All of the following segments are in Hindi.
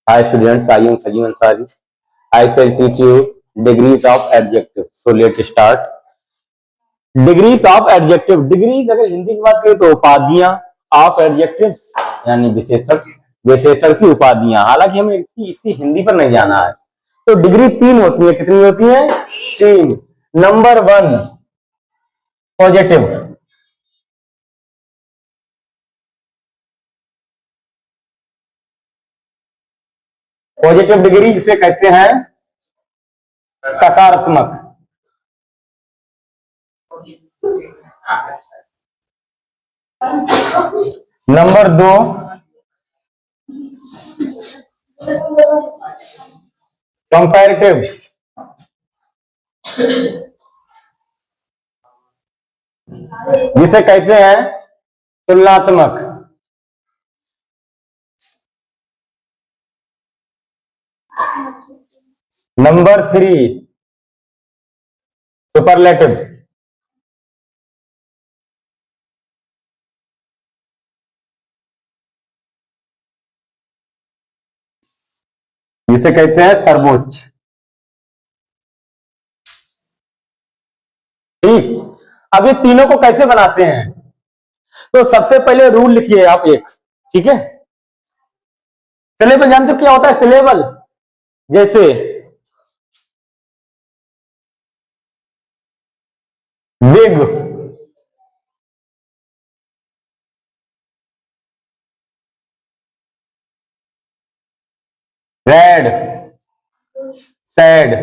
Hi students, I am Sajim Ansari. I shall teach you degrees of adjective. So let's start. Degrees of adjective. Degrees अगर हिंदी की बात करें तो उपाधियां, ऑफ एडजेक्टिव यानी विशेषण, विशेषण की उपाधियां। हालांकि हमें इसकी हिंदी पर नहीं जाना है। तो डिग्री तीन होती है। कितनी होती है? तीन। Number one positive, positive degree जिसे कहते हैं सकारात्मक। नंबर दो कंपैरेटिव, जिसे कहते हैं तुलनात्मक। नंबर थ्री सुपरलेटिव, जिसे कहते हैं सर्वोच्च। ठीक। अब ये तीनों को कैसे बनाते हैं? तो सबसे पहले रूल लिखिए आप एक। ठीक है, सिलेबल जानते हो क्या होता है? सिलेबल जैसे बिग, रेड, सैड,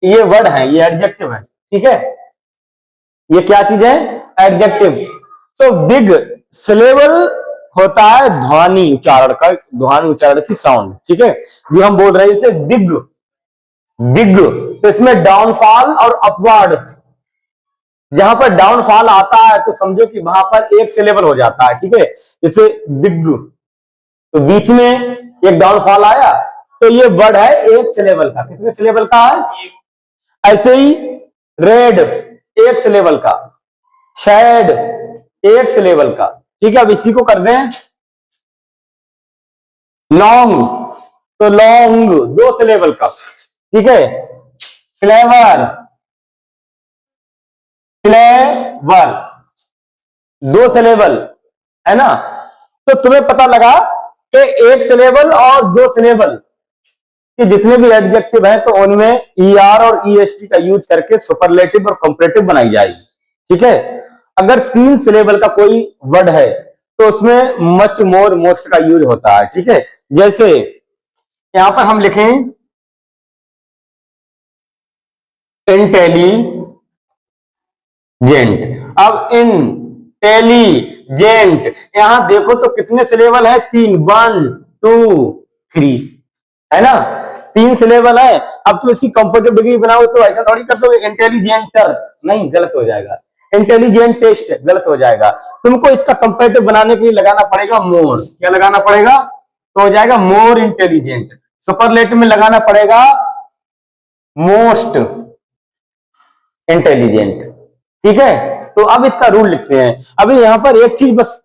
ये वर्ड है, ये एडजेक्टिव है। ठीक है, ये क्या चीज है? एडजेक्टिव। तो बिग सिलेबल होता है ध्वनि उच्चारण का, ध्वनि उच्चारण की साउंड। ठीक है, जो हम बोल रहे हैं इसे बिग, बिग। तो इसमें डाउनफॉल और अपवर्ड, जहां पर डाउनफॉल आता है तो समझो कि वहां पर एक सिलेबल हो जाता है। ठीक है, जैसे बिग, तो बीच में एक डाउनफॉल आया तो ये वर्ड है एक सिलेबल का। कितने सिलेबल का है? ऐसे ही रेड एक सिलेबल का, शैड एक सिलेबल का। ठीक है, अब इसी को कर दें लॉन्ग, तो लॉन्ग दो सिलेबल का। ठीक है, क्लेवर, क्लेवर दो सिलेबल, है ना? तो तुम्हें पता लगा कि एक सिलेबल और दो सिलेबल कि जितने भी एडजेक्टिव हैं तो उनमें ईआर और ईएसटी का यूज करके सुपरलेटिव और कंपैरेटिव बनाई जाएगी। ठीक है, अगर तीन सिलेबल का कोई वर्ड है तो उसमें मच, मोर, मोस्ट का यूज होता है। ठीक है, जैसे यहां पर हम लिखें इंटेलिजेंट। अब इंटेलिजेंट यहां देखो तो कितने सिलेबल है? तीन, वन, टू, थ्री, है ना? तीन सिलेबल है। अब तुम इसकी कंपैरेटिव डिग्री बनाओ तो ऐसा थोड़ी कर दोगे इंटेलिजेंटर, नहीं, गलत हो जाएगा। इंटेलिजेंट टेस्ट गलत हो जाएगा। तुमको इसका कंपैरेटिव बनाने के लिए लगाना पड़ेगा मोर। क्या लगाना पड़ेगा? तो हो जाएगा मोर इंटेलिजेंट। सुपरलेटिव में लगाना पड़ेगा मोस्ट इंटेलिजेंट। ठीक है, तो अब इसका रूल लिखते हैं। अभी यहां पर एक चीज बस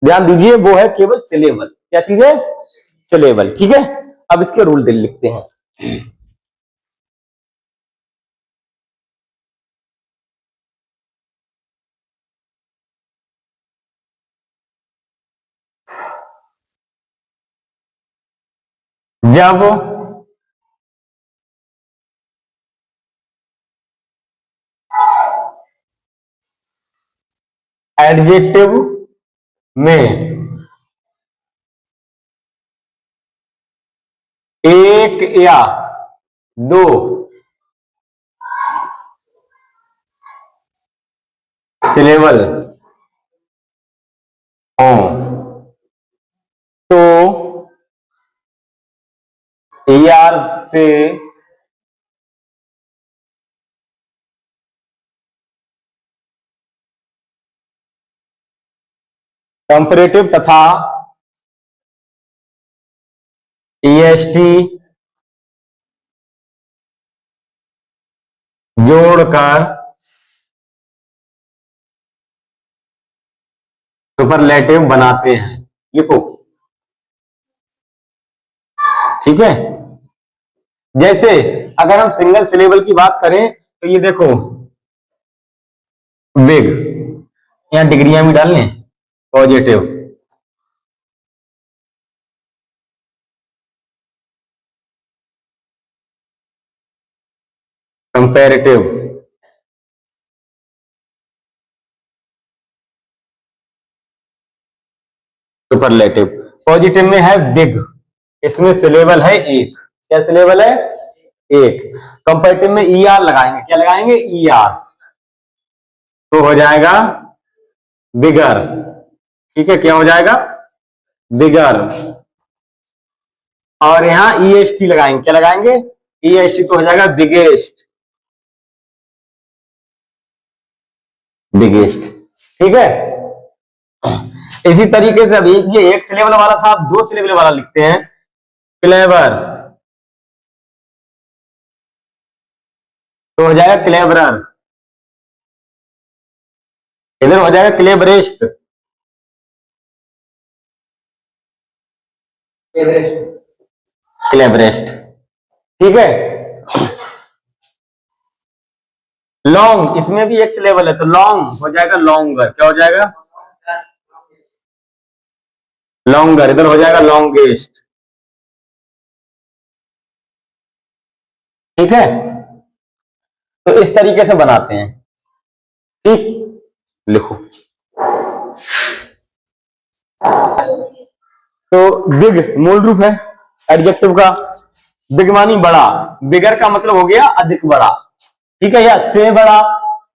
ध्यान दीजिए, वो है केवल सिलेबल। क्या चीज है? सिलेबल। ठीक है, अब इसके रूल लिखते हैं। जब एडजेक्टिव में एक या दो सिलेबल हो तो ER से कंपैरेटिव तथा EST जोड़कर सुपरलेटिव बनाते हैं। लिखो ठीक है। जैसे अगर हम सिंगल सिलेबल की बात करें तो ये देखो बिग, यहां डिग्रियां भी डालने, पॉजिटिव, कंपैरेटिव, सुपरलेटिव। पॉजिटिव में है बिग, इसमें सिलेबल है एक, क्या सिलेबल है, एक। कंपैरेटिव में ई आर लगाएंगे, क्या लगाएंगे, ई आर, तो हो जाएगा बिगर। ठीक है, क्या हो जाएगा, बिगर। और यहां ई एस टी लगाएंगे, क्या लगाएंगे, ई एस टी, तो हो जाएगा बिगेस्ट, बिगेस्ट। ठीक है। इसी तरीके से अभी ये एक सिलेबल वाला था, आप दो सिलेबल वाला लिखते हैं, क्लेवर, तो हो जाएगा क्लेवरर, इधर हो जाएगा क्लेवरेस्ट, क्लेवरेस्ट। ठीक है। लॉन्ग, इसमें भी एक सिलेबल है, तो लॉन्ग हो जाएगा लॉन्गर, क्या हो जाएगा, लॉन्गर, इधर हो जाएगा लॉन्गेस्ट। ठीक है। तो इस तरीके से बनाते हैं। ठीक, लिखो। तो बिग मूल रूप है एडजेक्टिव का, बिग मानी बड़ा, बिगर का मतलब हो गया अधिक बड़ा, ठीक है, या से बड़ा,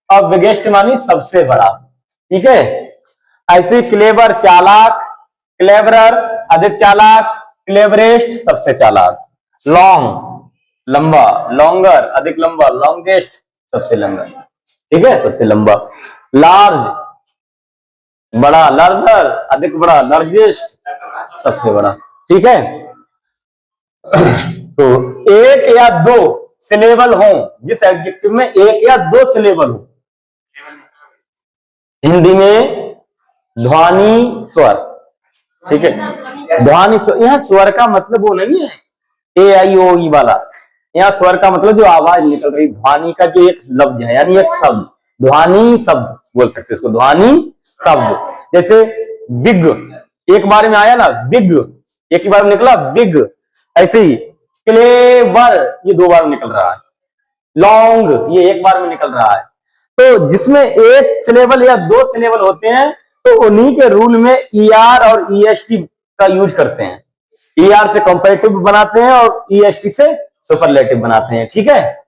और बिगेस्ट मानी सबसे बड़ा। ठीक है। ऐसे क्लेवर चालाक, क्लेवरर अधिक चालाक, क्लेवरेस्ट सबसे चालाक, लॉन्ग लंबा, लॉन्गर अधिक लंबा, लॉन्गेस्ट सबसे लंबा। ठीक है, सबसे लंबा। लार्ज बड़ा, लार्जर अधिक बड़ा, लार्जेस्ट सबसे बड़ा। ठीक है। तो एक या दो सिलेबल हो, जिस एडजेक्टिव में एक या दो सिलेबल हो, हिंदी में ध्वनि स्वर। ठीक है, ध्वनि स्वर, यहां स्वर का मतलब वो नहीं है ए आई ओ ई वाला, यहाँ स्वर का मतलब जो आवाज निकल रही, ध्वनि का जो एक लफ्ज है, यानी एक शब्द, ध्वनि शब्द बोल सकते हैं इसको, ध्वनि शब्द। जैसे बिग, एक बार में आया ना बिग, एक ही बार में निकला बिग, ऐसे ही क्लेवर, ये दो बार में निकल रहा है, लॉन्ग ये एक बार में निकल रहा है। तो जिसमें एक सिलेबल या दो सिलेबल होते हैं, तो उन्हीं के रूल में ई आर और ई एस टी का यूज करते हैं। ई आर से कंपैरेटिव बनाते हैं और ई एस टी से सुपरलेटिव बनाते हैं। ठीक है।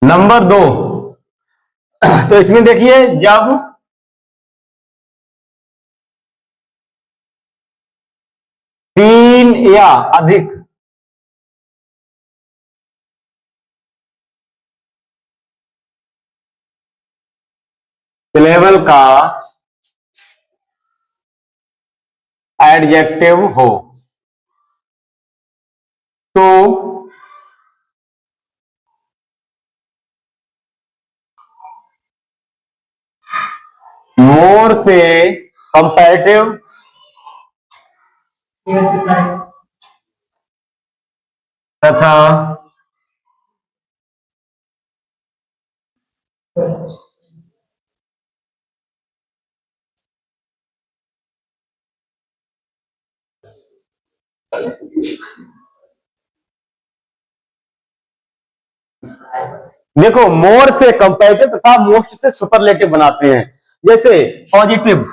नंबर दो, तो इसमें देखिए जब तीन या अधिक सिलेबल का एडजेक्टिव हो, तो मोर से कंपैरेटिव तथा देखो मोर से कंपैरेटिव तथा मोस्ट से सुपरलेटिव बनाते हैं। जैसे पॉजिटिव,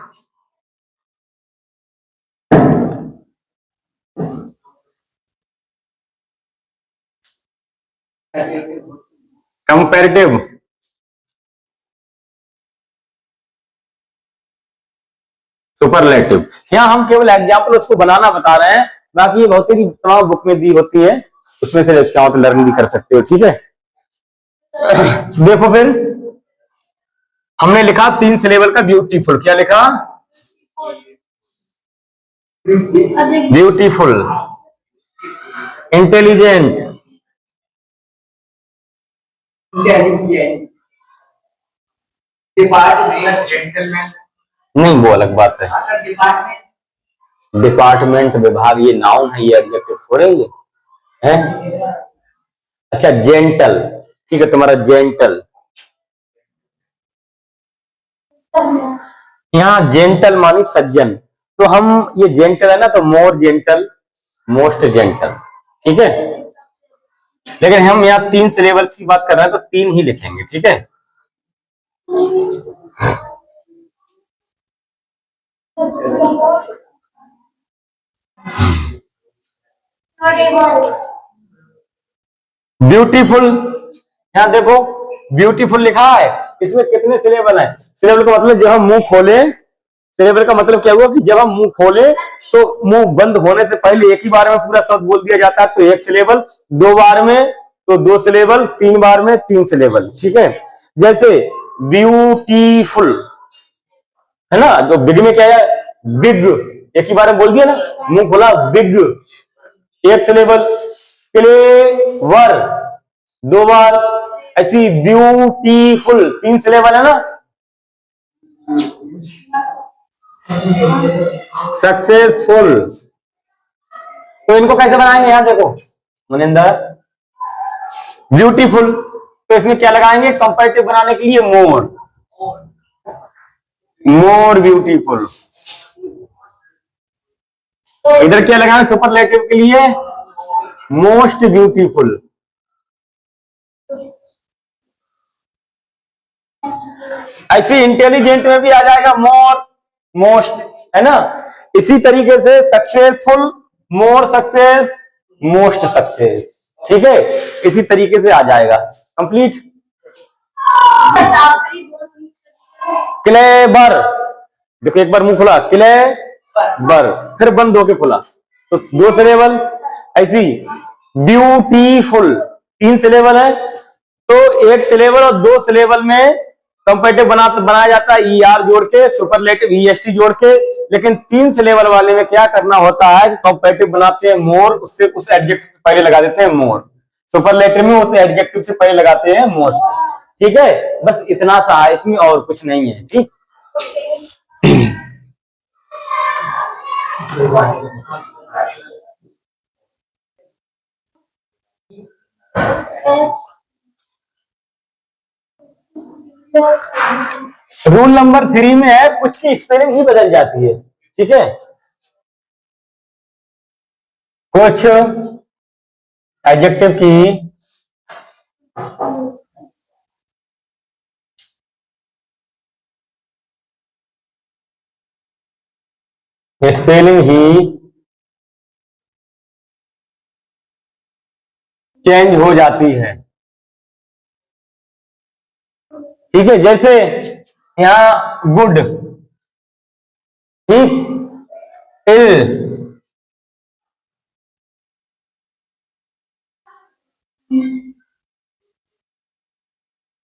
कंपैरेटिव, सुपरलेटिव। यहाँ हम केवल एग्जाम्पल उसको बनाना बता रहे हैं, बाकी ये बहुत ही तमाम बुक में दी होती है, उसमें से चाहो तो लर्न भी कर सकते हो। ठीक है। देखो फिर हमने लिखा तीन सिलेबल का ब्यूटीफुल, क्या लिखा, ब्यूटीफुल, इंटेलिजेंट, डिपार्टमेंट, जेंटलमैन, नहीं वो अलग बात है। डिपार्टमेंट, विभाग, ये नाउन है, ये एडजेक्टिव थोड़े ये है। अच्छा जेंटल, ठीक है तुम्हारा जेंटल, यहाँ जेंटल मानी सज्जन, तो हम ये जेंटल है ना, तो मोर जेंटल, मोस्ट जेंटल, ठीक है। लेकिन हम यहाँ 3 सिलेबल्स की बात कर रहे हैं तो 3 ही लिखेंगे, ठीक है। ब्यूटीफुल, यहाँ देखो ब्यूटीफुल लिखा है, इसमें कितने सिलेबल है? सिलेबल का मतलब जब हम मुंह खोले, सिलेबल का मतलब क्या हुआ कि जब हम मुंह खोले तो मुंह बंद होने से पहले एक ही बार में पूरा शब्द बोल दिया जाता है, तो 1 सिलेबल, 2 बार में तो 2 सिलेबल, 3 बार में 3 सिलेबल, ठीक है। जैसे ब्यूटीफुल है ना, जो बिग में क्या है, बिग, एक ही बार में बोल दिया ना, मुंह खोला बिग, 1 सिलेबल। क्लेवर 2 बार, ऐसी ब्यूटीफुल 3 सिलेबल है ना। सक्सेसफुल, तो इनको कैसे बनाएंगे, यहां देखो मनिंदर, ब्यूटीफुल, तो इसमें क्या लगाएंगे कंपैरेटिव बनाने के लिए, मोर, मोर ब्यूटीफुल। इधर क्या लगाएंगे सुपरलेटिव के लिए, मोस्ट ब्यूटीफुल। ऐसे इंटेलिजेंट में भी आ जाएगा मोर, मोस्ट, है ना। इसी तरीके से successful, more success, most success, ठीक है, इसी तरीके से आ जाएगा कंप्लीट। क्लेबर, देखो एक बार मुंह खुला क्लेबर, फिर बंद होके खुला, तो 2 सिलेबल। ऐसी ब्यूटीफुल 3 सिलेबल है, तो 1 सिलेबल और 2 सिलेबल में कंपेटिव बनाया जाता है, ER जोड़ के, सुपरलेटिव EST जोड़ के। लेकिन 3 सिलेबल वाले में क्या करना होता है, कंपेटिव बनाते हैं मोर, उससे उस एडजेक्टिव से पहले लगा देते हैं मोर, सुपरलेटिव में उस एडजेक्टिव से पहले लगाते हैं मोस्ट, ठीक है। बस इतना सा है इसमें, और कुछ नहीं है, ठीक। रूल नंबर 3 में है, कुछ की स्पेलिंग ही बदल जाती है, ठीक है। कुछ एडजेक्टिव की स्पेलिंग ही चेंज हो जाती है, ठीक है। जैसे यहां गुड, ठीक, इल,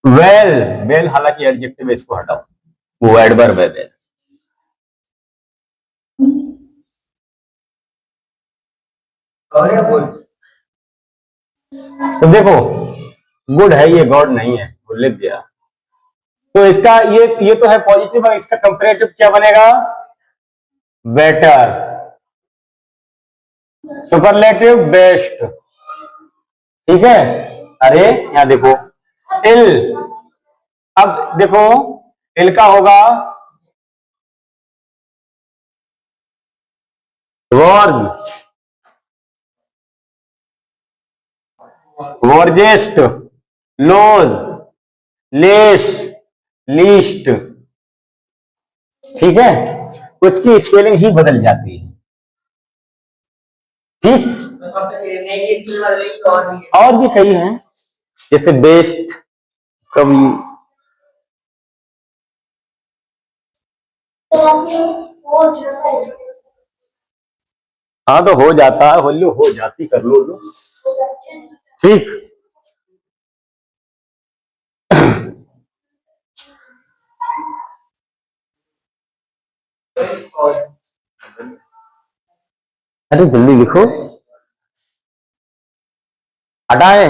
वेल, वेल हालांकि एडजेक्टिव है, इसको हटाओ, वो एडवर्ब है वेल। तो देखो गुड है, ये गॉड नहीं है, वो लिख दिया, तो इसका ये तो है पॉजिटिव, और इसका कंपेरेटिव क्या बनेगा, बेटर, सुपरलेटिव बेस्ट, ठीक है। अरे यहां देखो इल, अब देखो इल का होगा वर्ज, वर्जेस्ट, लोज, लेस, लीस्ट, ठीक है। कुछ की स्पेलिंग ही बदल जाती है, ठीक। और भी कई हैं, जैसे बेस्ट, कभी, हाँ तो हो जाता है, हो जाती, कर लो, ठीक। अरे जल्दी लिखो, हटाए।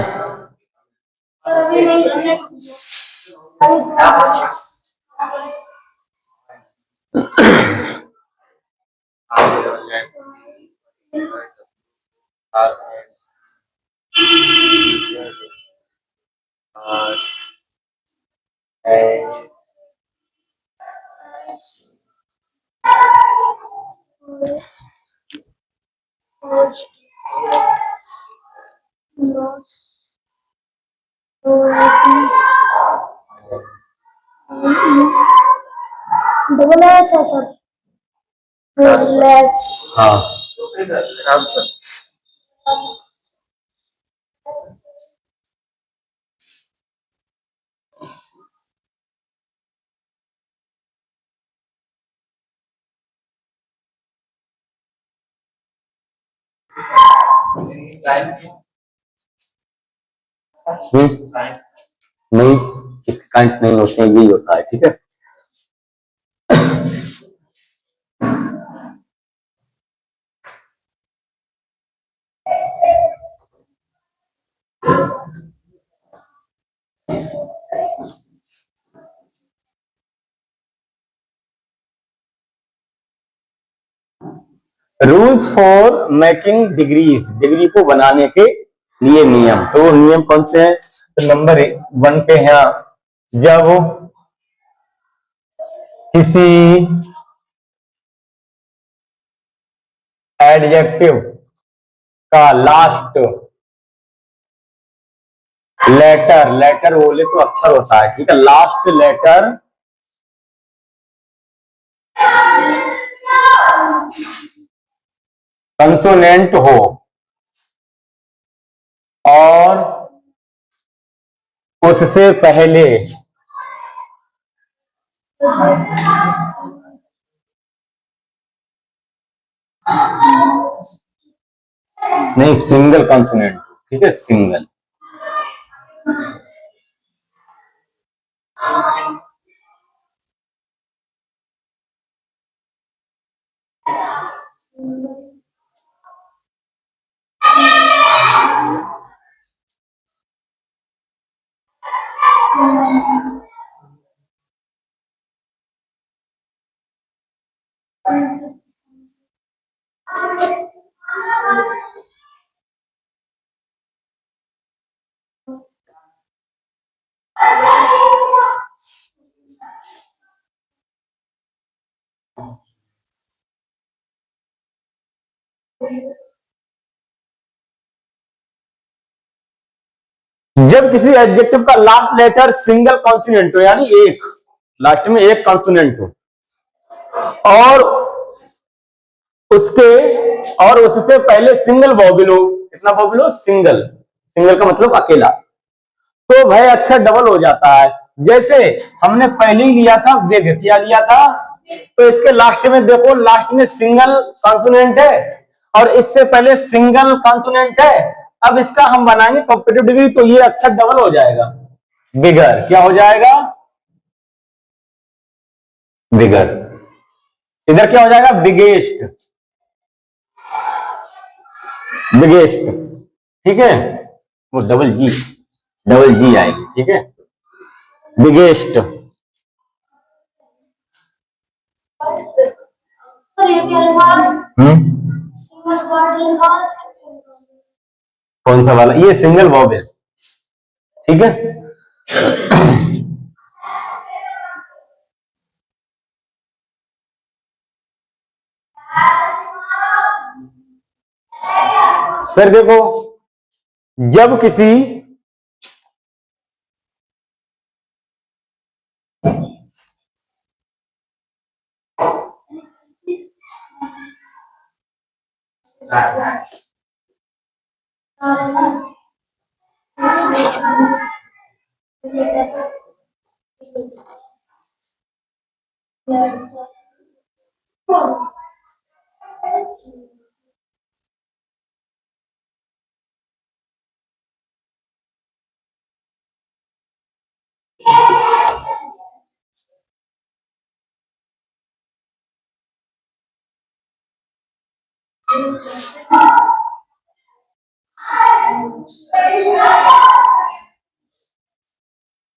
डबल एस है सर, डबल एस। हाँ, नहीं, इसके काइंड्स नहीं होते हैं, यही होता है, ठीक है। Rules for making degrees, degree को बनाने के लिए नियम, तो वो नियम कौन से हैं? तो नंबर 1 पे है, जब किसी एडजेक्टिव का लास्ट लेटर, लेटर बोले तो अक्षर होता है, ठीक है, लास्ट लेटर कंसोनेंट हो और उससे पहले नहीं, सिंगल कंसोनेंट, ठीक है, सिंगल। जब किसी एडजेक्टिव का लास्ट लेटर सिंगल कॉन्सोनेंट हो, यानी एक, लास्ट में एक कॉन्सोनेंट हो और उसके और उससे पहले सिंगल वॉवेल हो, कितना वॉवेल हो? सिंगल, सिंगल का मतलब अकेला, तो भाई अक्षर डबल हो जाता है। जैसे हमने पहले ही लिया था वेग, क्या लिया था? तो इसके लास्ट में देखो, लास्ट में सिंगल कॉन्सोनेंट है और इससे पहले सिंगल कॉन्सोनेंट है। अब इसका हम बनाएंगे कॉम्पिटिटिव डिग्री, तो ये अक्षर डबल हो जाएगा, बिगर, क्या हो जाएगा? बिगर। इधर क्या हो जाएगा? बिगेस्ट, बिगेस्ट, ठीक है, वो डबल जी, डबल जी आएगी, ठीक है, बिगेस्ट। कौन सा वाला? ये सिंगल वॉवेल, ठीक है। फिर देखो, जब किसी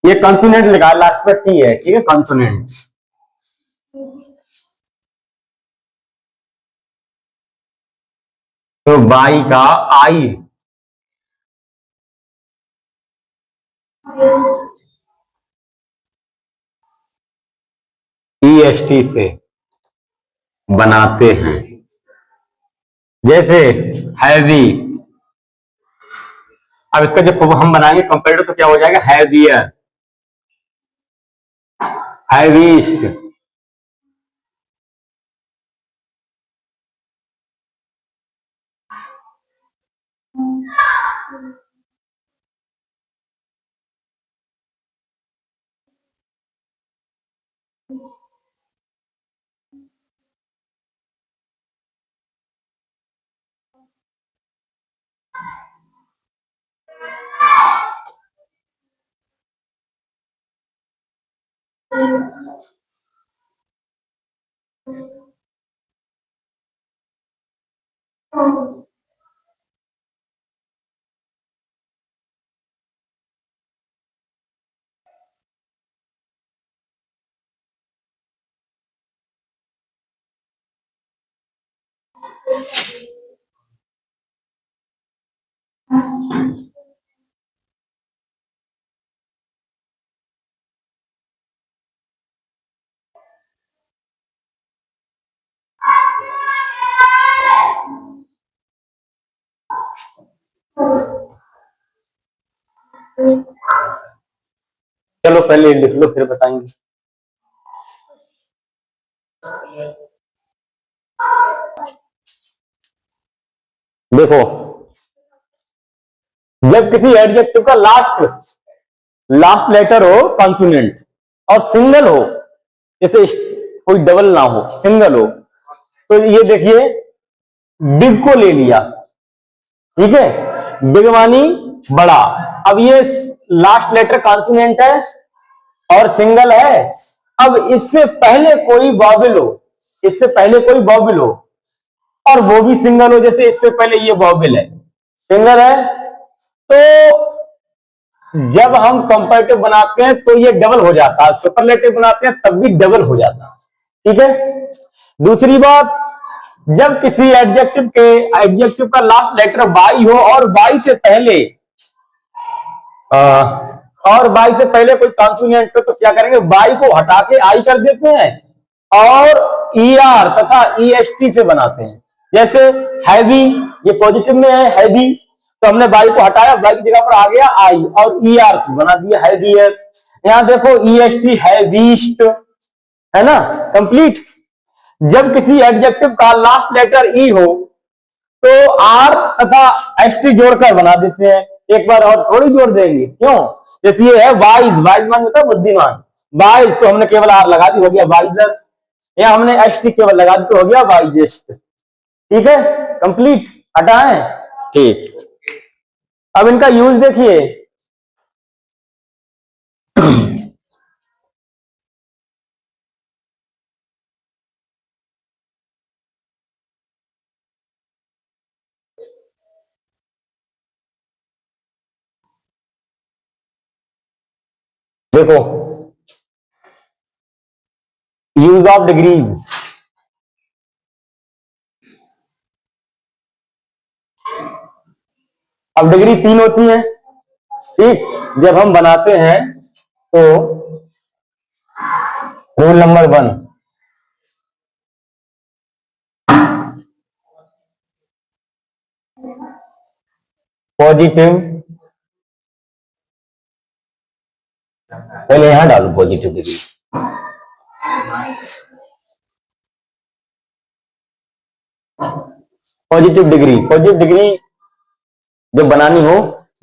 ये कॉन्सोनेंट लिखा है, लास्ट में टी है, ठीक है, कॉन्सोनेंट। तो बाई का आई EST से बनाते हैं। जैसे हैवी, अब इसका जब हम बनाएंगे कंपेरेटिव तो क्या हो जाएगा, हैवियर, हैवीस्ट। चलो पहले लिख लो फिर बताएंगे। देखो, जब किसी एडजेक्टिव का लास्ट लेटर हो कॉन्सोनेंट और सिंगल हो, जैसे कोई डबल ना हो, सिंगल हो, तो ये देखिए बिग को ले लिया, ठीक है, बिग मानी बड़ा। अब ये लास्ट लेटर कॉन्सोनेंट है और सिंगल है। अब इससे पहले कोई वॉवेल हो, इससे पहले कोई वॉवेल हो और वो भी सिंगल हो, जैसे इससे पहले ये वॉवेल है, सिंगल है, तो जब हम कंपैरेटिव बनाते हैं तो ये डबल हो जाता है, सुपरलेटिव बनाते हैं तब भी डबल हो जाता है, ठीक है। दूसरी बात, जब किसी एडजेक्टिव का लास्ट लेटर बाई हो और बाई से पहले कोई कॉन्सोनेंट हो, तो क्या करेंगे, बाई को हटा के आई कर देते हैं और ER तथा EST से बनाते हैं। जैसे हैवी, ये पॉजिटिव में है हैवी, तो हमने बाई को हटाया, बाई की जगह पर आ गया आई और ER से बना दिया हैवियर। यहां देखो EST हैवीस्ट, है ना, कंप्लीट। जब किसी एडजेक्टिव का लास्ट लेटर ई हो तो R तथा ST जोड़कर बना देते हैं, एक बार और थोड़ी जोड़ देंगे, क्यों, जैसे ये है वाइज, वाइज मान होता है बुद्धिमान, वाइज तो हमने केवल R लगा दी, हो गया वाइजर, या हमने ST केवल लगा दी तो हो गया वाइजेस्ट, ठीक है, कंप्लीट, हटाएं, ठीक। अब इनका यूज देखिए, देखो यूज ऑफ डिग्रीज, अब डिग्री 3 होती है, ठीक, जब हम बनाते हैं तो रूल नंबर 1, पॉजिटिव, पहले यहां डालो पॉजिटिव डिग्री, पॉजिटिव डिग्री जब बनानी हो,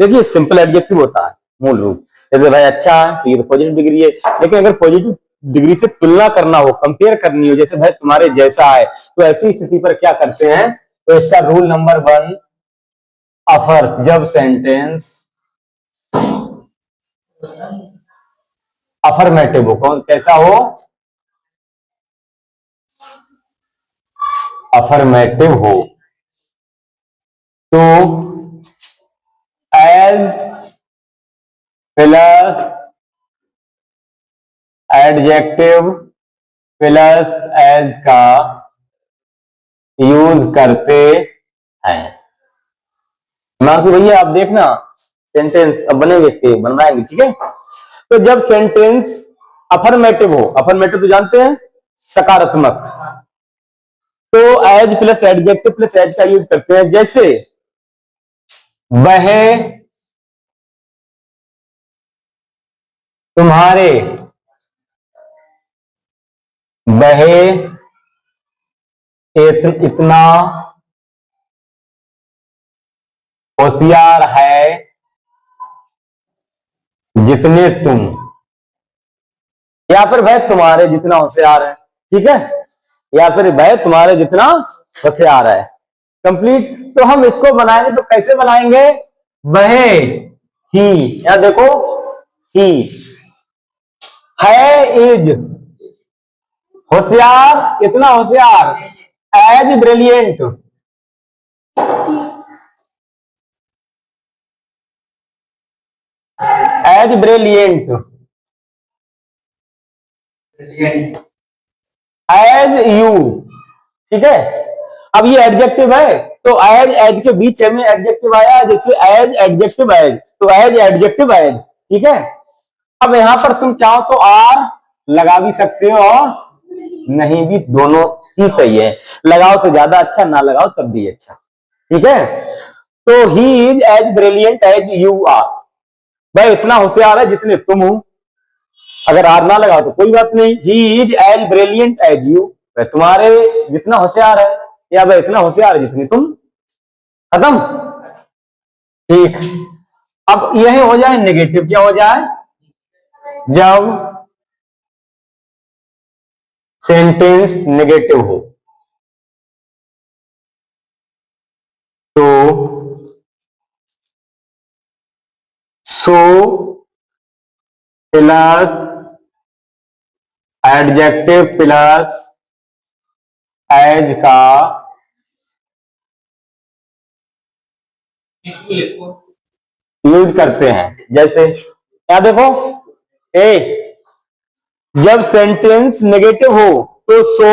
देखिए सिंपल एडजेक्टिव होता है मूल रूप, जैसे भाई अच्छा है तो ये तो पॉजिटिव डिग्री है, लेकिन अगर पॉजिटिव डिग्री से तुलना करना हो, कंपेयर करनी हो, जैसे भाई तुम्हारे जैसा है, तो ऐसी स्थिति पर क्या करते हैं, तो इसका रूल नंबर 1, अफर्स, जब सेंटेंस अफर्मेटिव हो, कौन कैसा हो, अफर्मेटिव हो, तो as plus adjective plus as का यूज करते हैं। मानसू भैया आप देखना सेंटेंस अब बनेंगे, इसके बनवाएंगे, ठीक है। तो जब सेंटेंस अफर्मेटिव हो, अफर्मेटिव तो जानते हैं सकारात्मक, तो as plus adjective plus as का यूज करते हैं। जैसे वह तुम्हारे, वह इतना होशियार है जितने तुम, या फिर वह तुम्हारे जितना होशियार है, ठीक है, या फिर वह तुम्हारे जितना होशियार है। कंप्लीट। तो हम इसको बनाएंगे तो कैसे बनाएंगे, वह ही, या देखो ही है, इज होशियार, इतना होशियार, as brilliant, as brilliant, as you, ठीक है। अब ये एडजेक्टिव है तो एज के बीच में एडजेक्टिव आया, जैसे एज एडजेक्टिव एज, तो एज एडजेक्टिव एज, ठीक है। अब यहां पर तुम चाहो तो आर लगा भी सकते हो और नहीं भी, दोनों ही सही है। लगाओ तो ज्यादा अच्छा, ना लगाओ तब भी अच्छा, ठीक है। तो he is as brilliant as you are, वह इतना होशियार है जितने तुम हो। अगर आर ना लगाओ तो कोई बात नहीं। He is as brilliant as you, वह तुम्हारे जितना होशियार है, या वह इतना होशियार है जितनी तुम। खत्म, ठीक। अब यह हो जाए नेगेटिव, क्या हो जाए, जब सेंटेंस नेगेटिव हो तो so plus adjective plus as का यूज करते हैं। जैसे क्या देखो, ए जब सेंटेंस नेगेटिव हो तो सो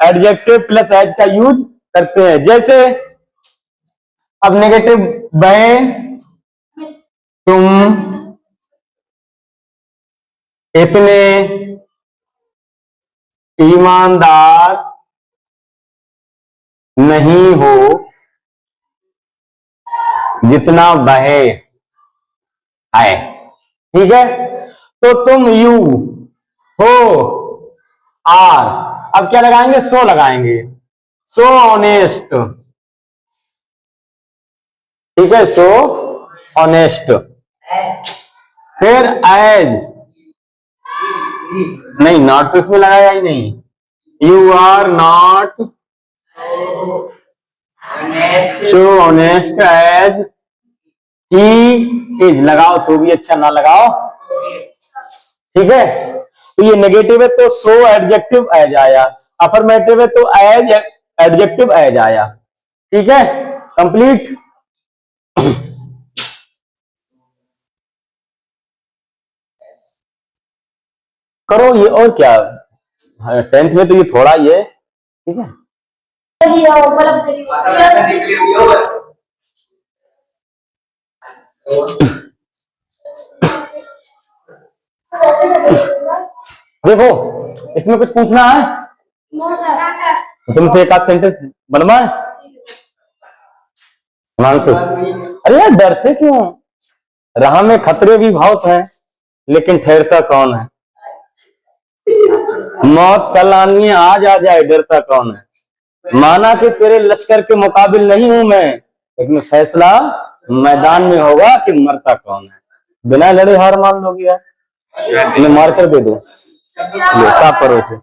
एडजेक्टिव प्लस एज का यूज करते हैं। जैसे अब नेगेटिव, वह तुम इतने ईमानदार नहीं हो जितना वह है, ठीक है। तो तुम यू हो आर, अब क्या लगाएंगे, सो लगाएंगे, सो ऑनेस्ट, ठीक है, सो ऑनेस्ट। फिर एज, नहीं नॉट तो इसमें लगाया ही नहीं, you are not so honest as he is, लगाओ तो भी अच्छा, ना लगाओ, ठीक है। तो ये नेगेटिव है तो सो एडजेक्टिव एज आया, अफर्मेटिव है तो एज एडजेक्टिव एज आया, ठीक है। कंप्लीट। करो ये, और क्या, टेंथ में तो ये थोड़ा ही है, ठीक है। देखो इसमें कुछ पूछना है तुमसे, एक आध सेंटेंस बनवा है मानसू। अरे यार डरते क्यों, राह में खतरे भी बहुत हैं लेकिन ठहरता कौन है, मौत कल आनी है आज आ जाए डरता कौन है, माना कि तेरे लश्कर के मुकाबिल नहीं हूं मैं, लेकिन फैसला मैदान में होगा कि मरता कौन है। बिना लड़े हार मान लोगे यार, इन्हें मार कर दे दो, ये साफ करो इसे।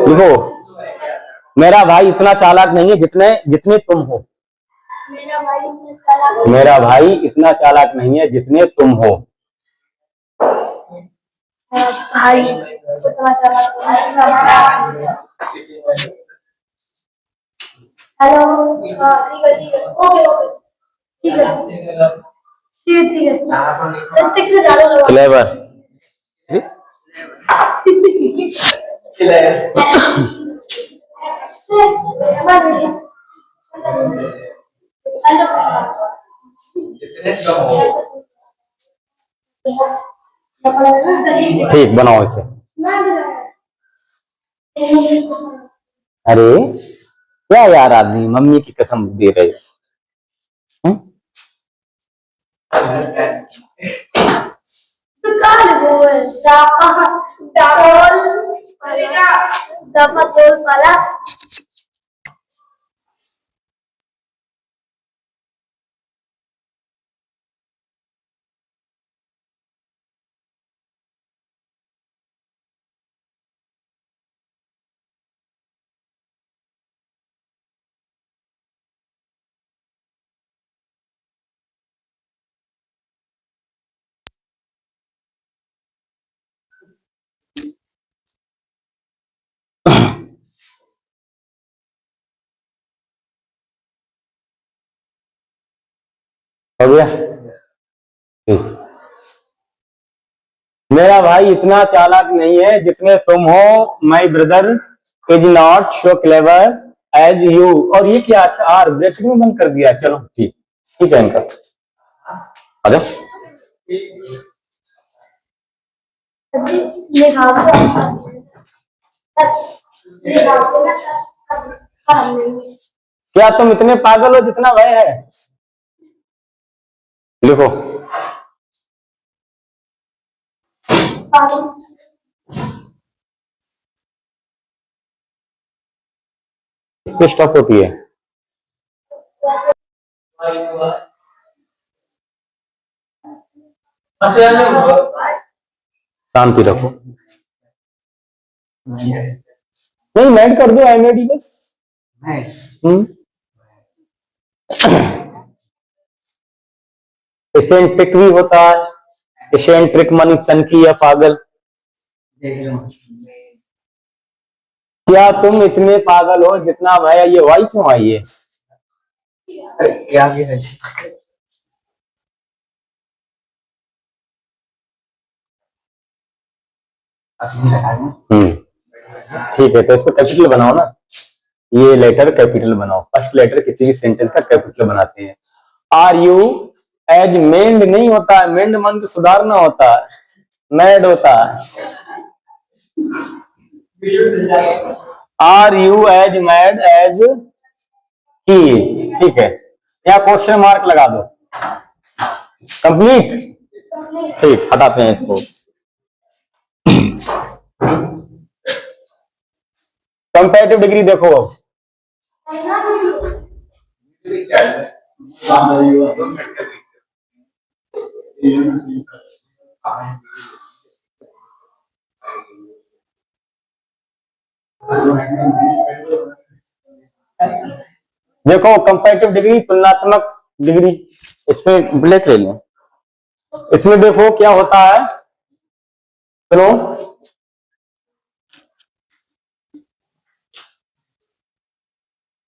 देखो मेरा भाई इतना चालाक नहीं है जितने जितने तुम हो, मेरा भाई इतना चालाक मेरा भाई इतना चालाक नहीं है जितने तुम हो। भाई इतना चालाक नहीं है। हेलो हाँ ठीक है ओके ओके ठीक है ठीक है ऋतिक से ज्यादा लोग क्लेवर। ठीक, बनाओ इसे। अरे क्या यार आदमी, मम्मी की कसम दे रहे हो। हो गया? ठीक। मेरा भाई इतना चालाक नहीं है जितने तुम हो। My brother is not so clever as you. और ये क्या, अच्छा आर ब्रैकेट में बंद कर दिया। चलो ठीक, ठीक है इनका। आ जाओ। क्या तुम इतने पागल हो जितना वह है? लिखो। इससे स्टॉप होती है। शांति रखो। नहीं मैड कर दो, एमएडी बस। एसेंट्रिक भी होता है। एसेंट्रिक मानी सनकी या पागल। क्या तुम इतने पागल हो जितना भैया? ये वाई क्यों आई है? क्या है जी? ठीक है, तो इसको कैपिटल बनाओ ना। ये लेटर कैपिटल बनाओ। फर्स्ट लेटर किसी भी सेंटेंस का कैपिटल बनाते हैं। आर यू एज मेंड नहीं होता है। मेंड मन को सुधारना होता है, मैड होता है। Are you as mad as he. ठीक है, या क्वेश्चन मार्क लगा दो। कंप्लीट। ठीक, हटाते हैं इसको। कंपैरेटिव डिग्री देखो अब। देखो कंपैरेटिव डिग्री, तुलनात्मक डिग्री। इसमें ब्लैक ले लें। इसमें देखो क्या होता है। सुनो,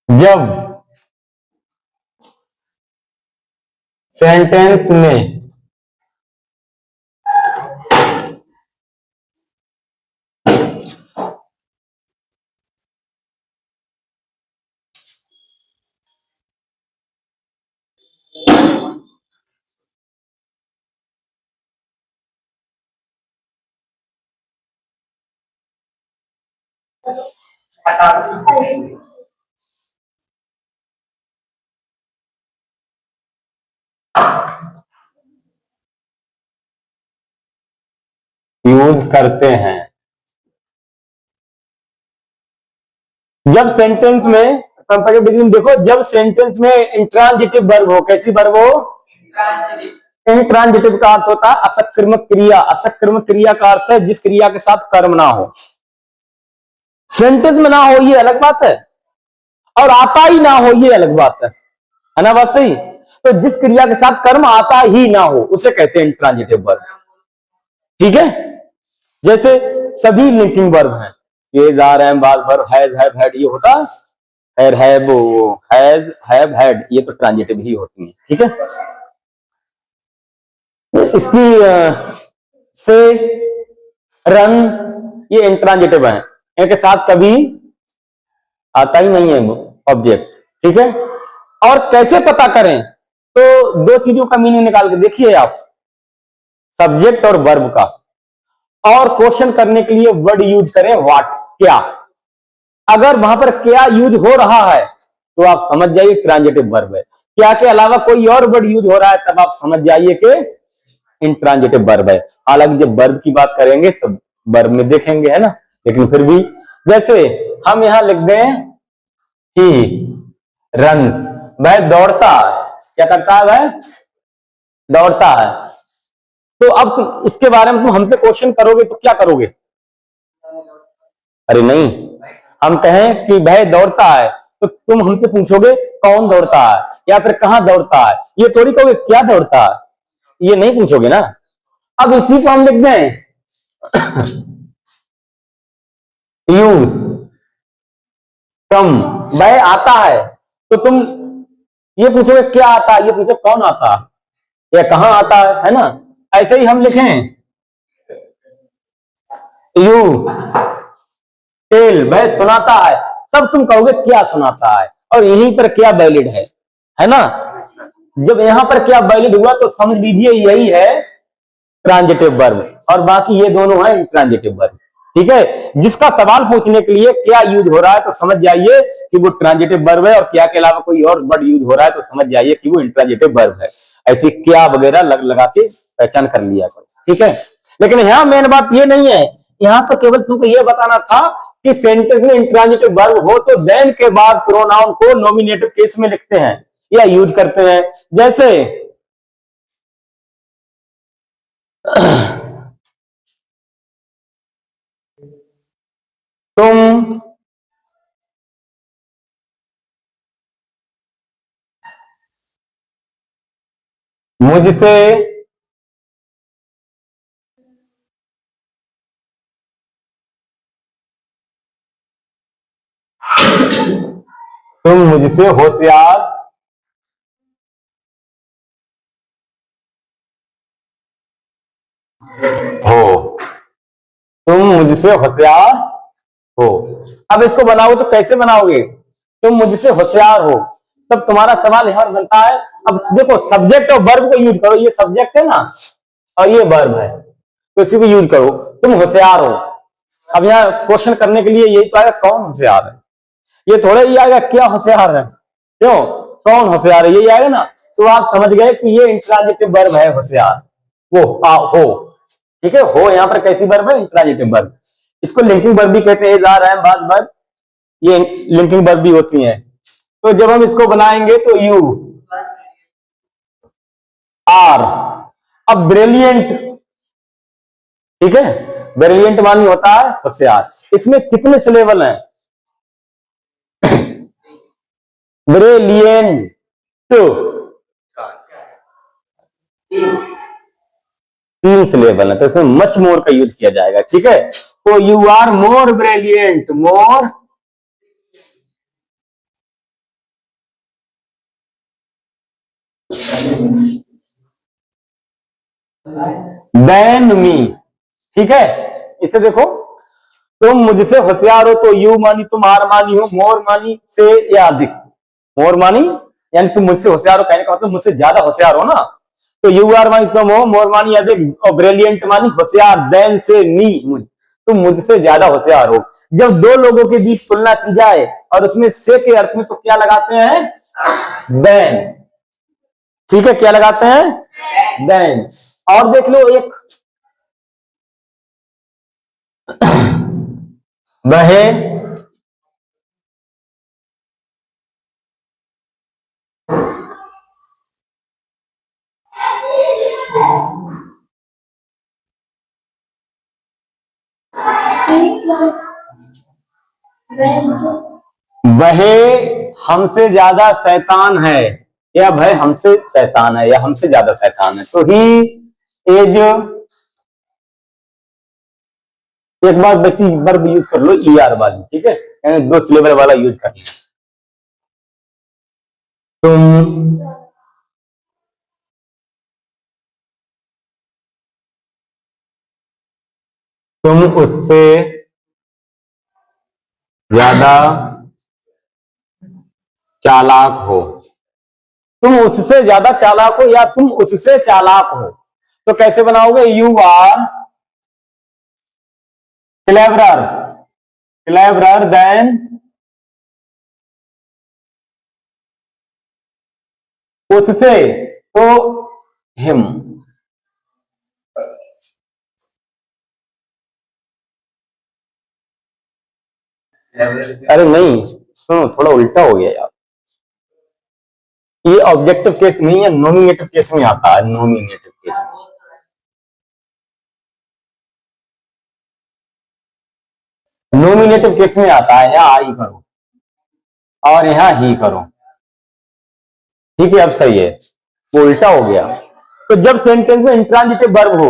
जब सेंटेंस में यूज करते हैं, जब सेंटेंस में कंपैरेटिव डिग्री में देखो, जब सेंटेंस में इंट्रांजिटिव वर्ब हो। कैसी वर्ब हो? इंट्रांजिटिव का अर्थ होता है असक्रिमक क्रिया। असक्रिमक क्रिया का अर्थ है जिस क्रिया के साथ कर्म ना हो। सेंटेंस में ना हो ये अलग बात है, और आता ही ना हो ये अलग बात है। है ना बात सही। तो जिस क्रिया के साथ कर्म आता ही ना हो उसे कहते हैं इंट्रांजिटिव वर्ब। ठीक है, जैसे सभी लिंकिंग वर्ब हैं, इज आर एम बाज वर्ब, हैज हैव हैड, ये होता है हैव हैज हैव हैड, ये तो ट्रांजिटिव ही होती है। ठीक है, इसकी से रन, ये इंट्रांजिटिव है, इनके साथ कभी आता ही नहीं है ऑब्जेक्ट। ठीक है, और कैसे पता करें, तो दो चीजों का मीनिंग निकाल के देखिए आप, सब्जेक्ट और वर्ब का, और क्वेश्चन करने के लिए वर्ड यूज करें व्हाट, क्या। अगर वहां पर क्या यूज हो रहा है तो आप समझ जाइए ट्रांजिटिव वर्ब है, क्या के अलावा कोई और वर्ड यूज हो रहा है तब आप समझ जाइए कि इंट्रांजिटिव वर्ब है। हालांकि जब वर्ब की बात करेंगे तो वर्ब में देखेंगे, है ना, लेकिन फिर भी जैसे हम यहां लिख दें कि रन्स, वह दौड़ता है, क्या करता है, वह दौड़ता है। तो अब तुम इसके बारे में तुम हमसे क्वेश्चन करोगे तो क्या करोगे, अरे नहीं, हम कहें कि वह दौड़ता है तो तुम हमसे पूछोगे कौन दौड़ता है या फिर कहां दौड़ता है, ये थोड़ी कहोगे क्या दौड़ता है, ये नहीं पूछोगे ना। अब इसी को हम लिख दें यू कम, वह आता है, तो तुम ये पूछोगे क्या आता है, ये पूछो कौन आता है या कहां आता है ना। ऐसे ही हम लिखें यू टेल, वह सुनाता है, तब तुम कहोगे क्या सुनाता है, और यहीं पर क्या वैलिड है ना। जब यहां पर क्या वैलिड हुआ तो समझ लीजिए यही है ट्रांजिटिव वर्ब, और बाकी ये दोनों है इंट्रांजिटिव वर्ब। ठीक है, जिसका सवाल पूछने के लिए क्या यूज हो रहा है तो समझ जाइए कि वो ट्रांजिटिव वर्ब है, और क्या के अलावा कोई और वर्ड यूज हो रहा है तो समझ जाइए कि वो इंट्रांजिटिव वर्ब है। ऐसी क्या वगैरह लग लगा के पहचान कर लिया करो। ठीक है, लेकिन यहाँ मेन बात ये नहीं है, यहाँ तो केवल तुमको ये बताना था कि सेंटेंस में इंट्रांजिटिव वर्ब हो तो देन के बाद प्रोनाउन को नॉमिनेटिव केस में लिखते हैं या यूज करते हैं। जैसे तुम मुझसे तुम मुझसे होशियार हो, तुम मुझसे होशियार हो। अब इसको बनाओ तो कैसे बनाओगे, तुम मुझसे होशियार हो, तब तुम्हारा सवाल यहां बनता है। अब देखो सब्जेक्ट और वर्ब को यूज करो, ये सब्जेक्ट है ना और ये वर्ब है, तो इसी को यूज करो, तुम होशियार हो। अब यहाँ क्वेश्चन करने के लिए यही तो आएगा कौन होशियार है, ये थोड़ा ही आएगा क्या होशियार है, क्यों कौन होशियार है, यही आएगा ना। तो आप समझ गए कि ये इंट्रांजिटिव वर्ब है होशियार, वो हो। ठीक है, हो यहाँ पर कैसी वर्ब है, इंट्रांजिटिव वर्ब। इसको लिंकिंग वर्ब भी कहते हैं, इज़ एम बाज वर्ब, ये लिंकिंग वर्ब भी होती हैं। तो जब हम इसको बनाएंगे तो यू आर, अब ब्रिलियंट, ठीक है, ब्रिलियंट मानी होता है होशियार। इसमें कितने सिलेबल हैं, ब्रिलियंट, तीन सिलेबल है, तो इसमें मच मोर का यूज किया जाएगा। ठीक है, तो you are more brilliant, more than me. ठीक है, इसे देखो, तुम मुझसे होशियार हो तो यू मानी तुम, आर मानी हो, मोर मानी से या अधिक, मोर मानी यानी तुम मुझसे होशियार हो, कहने का मतलब मुझसे ज्यादा होशियार हो ना, तो यू आर मानी तुम हो, मोर मानी अधिक, और ब्रिलियंट मानी होशियार, देन से मी, तुम मुझसे ज्यादा होशियार हो। जब दो लोगों के बीच तुलना की जाए और उसमें से के अर्थ में तो क्या लगाते हैं, देन। ठीक है, क्या लगाते हैं, देन। और देख लो एक वह वह हमसे ज्यादा शैतान है, या भाई हमसे शैतान है या हमसे ज्यादा शैतान है, तो ही इज, एक बार वैसी वर्ब यूज कर लो ER वाली, ठीक है, यानी 2 सिलेबल वाला यूज कर लिया। तुम उससे ज्यादा चालाक हो, तुम उससे ज्यादा चालाक हो या तुम उससे चालाक हो, तो कैसे बनाओगे? You are cleverer, cleverer than उससे, तो हिम। अरे नहीं सुनो, थोड़ा उल्टा हो गया यार, ये ऑब्जेक्टिव केस नहीं है, नॉमिनेटिव केस में आता है, नॉमिनेटिव केस में। नॉमिनेटिव केस में आता है, यहाँ आई करो और यहाँ ही करो, ठीक है, अब सही है, वो उल्टा हो गया। तो जब सेंटेंस में इंट्रांजिटिव वर्ब हो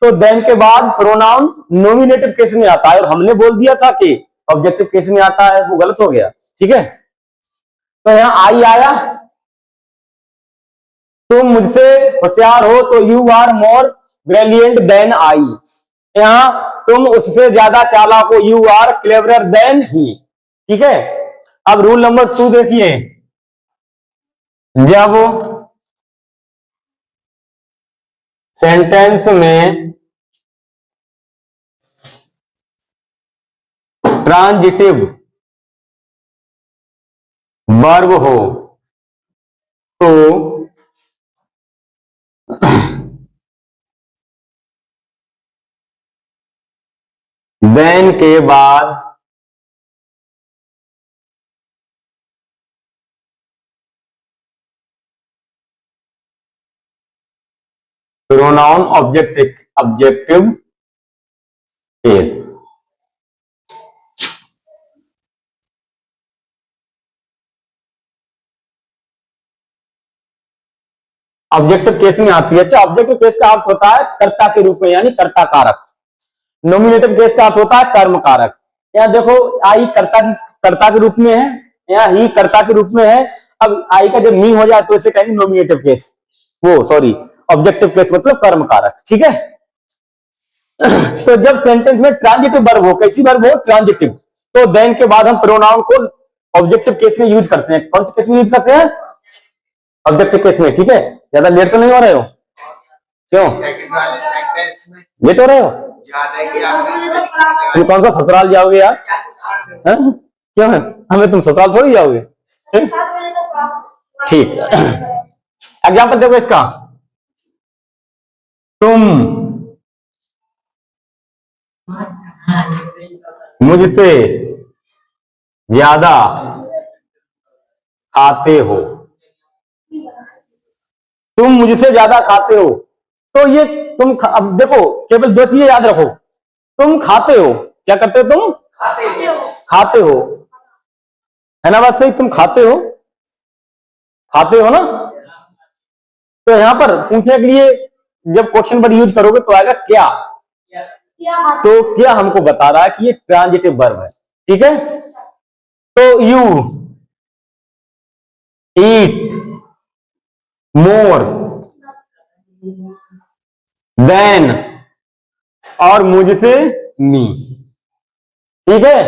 तो देन के बाद प्रोनाउन नॉमिनेटिव केस में आता है, और हमने बोल दिया था कि ऑब्जेक्टिव केस में आता है, वो गलत हो गया, ठीक है। तो यहाँ आई आया, तुम मुझसे होशियार हो तो you are more brilliant than I. यहाँ तुम उससे ज्यादा चालाक हो, you are cleverer than he, ठीक है। अब रूल नंबर 2 देखिए, जब सेंटेंस में ट्रांजिटिव वर्ब हो तो देन के बाद pronoun objective case, objective case में आती है। अच्छा, ऑब्जेक्टिव केस का अर्थ होता है कर्ता के रूप में, यानी कर्ता कारक। नॉमिनेटिव केस का अर्थ होता है कर्म कारक। यहाँ देखो, आई कर्ता के रूप में है, यहाँ ही कर्ता के रूप में है। अब आई का जब नी हो जाए तो इसे कहेंगे नॉमिनेटिव केस, वो सॉरी ऑब्जेक्टिव केस मतलब कर्म कारक, ठीक है। तो जब सेंटेंस में ट्रांजिटिव वर्ब हो, कैसी वर्ब हो? ट्रांजिटिव, तो देन के बाद हम प्रोनाउन को ऑब्जेक्टिव केस में यूज करते हैं। कौन से केस में यूज करते हैं? ऑब्जेक्टिव केस में, ठीक है। ज्यादा लेट तो नहीं हो रहे हो? क्यों लेट हो रहे हो? तुम कौन सा ससुराल जाओगे यार? क्यों है? हमें तुम ससुराल थोड़ी जाओगे। ठीक, एग्जाम्पल देखो इसका, तुम मुझसे ज्यादा खाते हो, तुम मुझसे ज्यादा खाते हो, तो ये अब देखो, केवल 2 चीजें याद रखो, तुम खाते हो, क्या करते हो? तुम खाते हो, है ना बात सही? तुम खाते हो ना। तो यहां पर पूछने के लिए जब क्वेश्चन वर्ड यूज करोगे तो आएगा क्या, तो क्या हमको बता रहा है कि ये ट्रांजिटिव वर्ब है, ठीक है। तो यू ईट मोर देन, और मुझसे मी, ठीक है,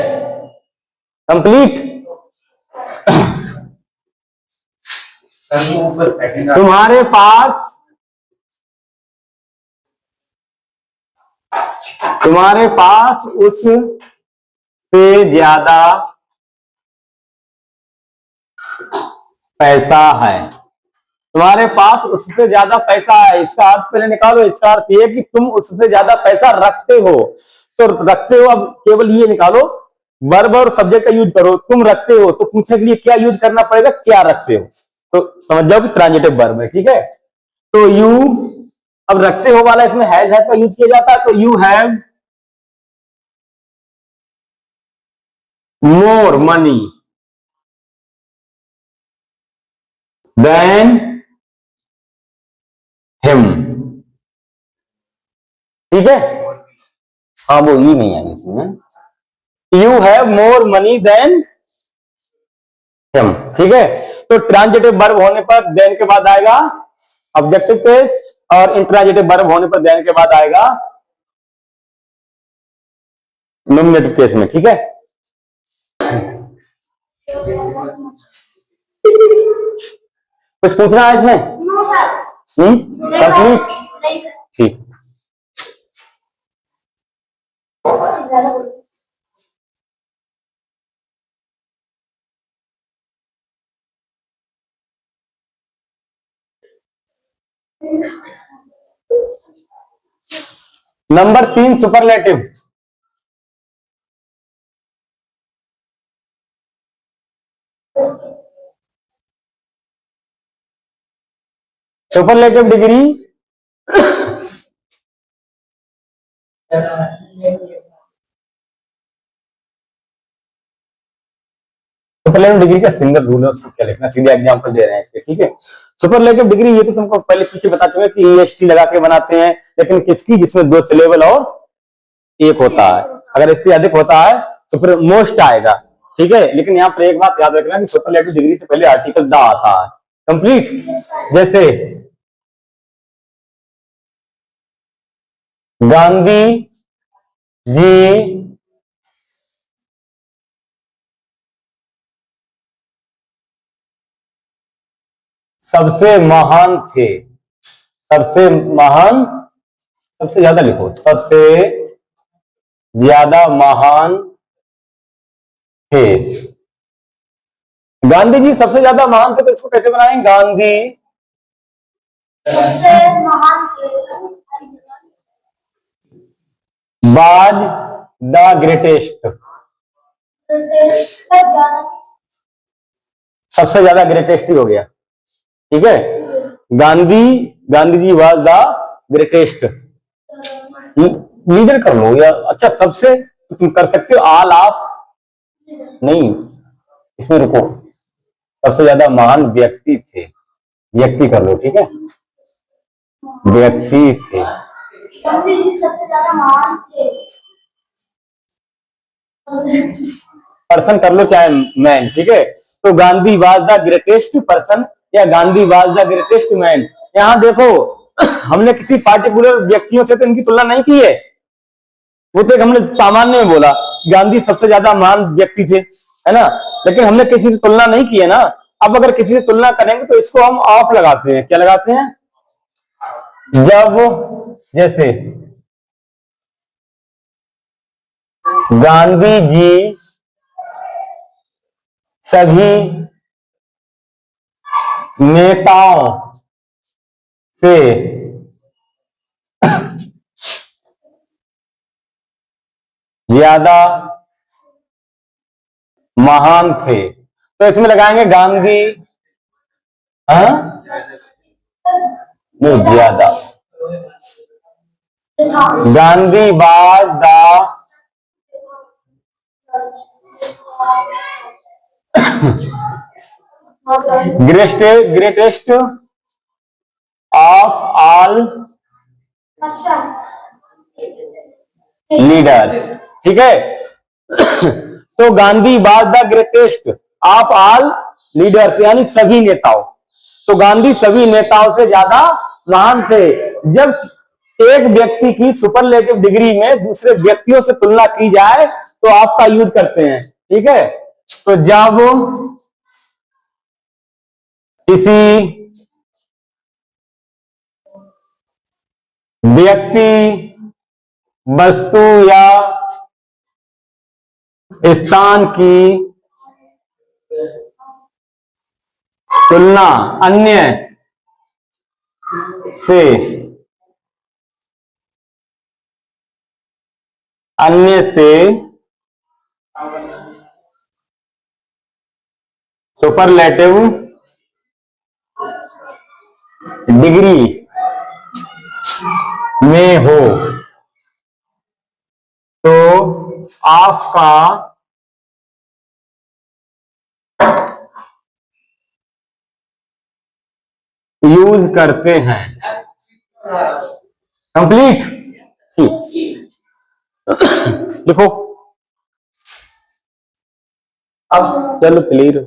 कंप्लीट। तुम्हारे पास उससे ज्यादा पैसा है, तुम्हारे पास उससे ज्यादा पैसा है, इसका अर्थ पहले निकालो। इसका अर्थ ये कि तुम उससे ज्यादा पैसा रखते हो, तो रखते हो, अब केवल ये निकालो, वर्ब और सब्जेक्ट का यूज करो। तुम रखते हो, तो पूछने के लिए क्या यूज करना पड़ेगा? क्या रखते हो, तो समझ जाओ कि ट्रांजिटिव वर्ब है, ठीक है। तो यू, अब रखते हो वाला इसमें हैज का यूज किया जाता है, तो you have more money than him, ठीक है। हाँ वो ई नहीं है इसमें, you have more money than him, ठीक है। तो ट्रांजिटिव वर्ब होने पर देन के बाद आएगा ऑब्जेक्टिव केस, और इंट्रांजिटिव वर्ब होने पर देन के बाद आएगा नॉमिनेटिव केस में, ठीक है। कुछ पूछना है इसमें? No sir. कंप्लीट, नहीं सर। ठीक। Number 3 superlative. Superlative degree superlative degree का सिंगल रूल है, उसको क्या लिखना, सीधे एग्जांपल दे रहे हैं इसके, ठीक है। सुपरलेटिव डिग्री ये तो तुमको पहले पीछे बता चुके कि ईएसटी लगा के बनाते हैं, लेकिन किसकी, जिसमें 2 सिलेबल और एक होता है। अगर इससे अधिक होता है तो फिर मोस्ट आएगा, ठीक है। लेकिन यहाँ पर एक बात याद रखना कि सुपरलेटिव डिग्री से पहले आर्टिकल द आता है, कंप्लीट। जैसे गांधी जी सबसे महान थे, सबसे महान, सबसे ज्यादा लिखो, सबसे ज्यादा महान थे। गांधी जी सबसे ज्यादा महान थे, तो इसको कैसे बनाएंगे? गांधी सबसे महान वाज द ग्रेटेस्ट, सबसे ज्यादा ग्रेटेस्ट ही हो गया, ठीक है। Gandhi, Gandhi ji was the greatest, leader कर लो, या अच्छा सबसे तो तुम कर सकते हो, ऑल ऑफ नहीं, इसमें रुको, सबसे ज्यादा महान व्यक्ति थे, व्यक्ति कर लो, ठीक है, व्यक्ति थे। सबसे ज्यादा महान थे। पर्सन कर लो चाहे मैन, ठीक है। तो Gandhi was the greatest person या Gandhi was the greatest man. यहां देखो हमने किसी पार्टिकुलर व्यक्तियों से तो इनकी तुलना नहीं की है, वो तो एक हमने सामान्य में बोला गांधी सबसे ज्यादा महान व्यक्ति थे, है ना, लेकिन हमने किसी से तुलना नहीं की है ना। अब अगर किसी से तुलना करेंगे तो इसको हम ऑफ लगाते हैं, क्या लगाते हैं? जब जैसे गांधी जी सभी नेताओं से ज्यादा महान थे, तो इसमें लगाएंगे गांधी, हाँ नहीं ज्यादा, Gandhi was the greatest of all leaders, ठीक है। तो Gandhi was the greatest of all leaders, यानी सभी नेताओं, तो गांधी सभी नेताओं से ज्यादा महान थे। जब एक व्यक्ति की सुपरलेटिव डिग्री में दूसरे व्यक्तियों से तुलना की जाए तो आपका यूज करते हैं, ठीक है। तो जब किसी व्यक्ति, वस्तु या स्थान की तुलना अन्य से, अन्य से सुपरलेटिव डिग्री में हो तो आपका यूज करते हैं। कंप्लीट। ठीक, लिखो। अब चलो क्लियर।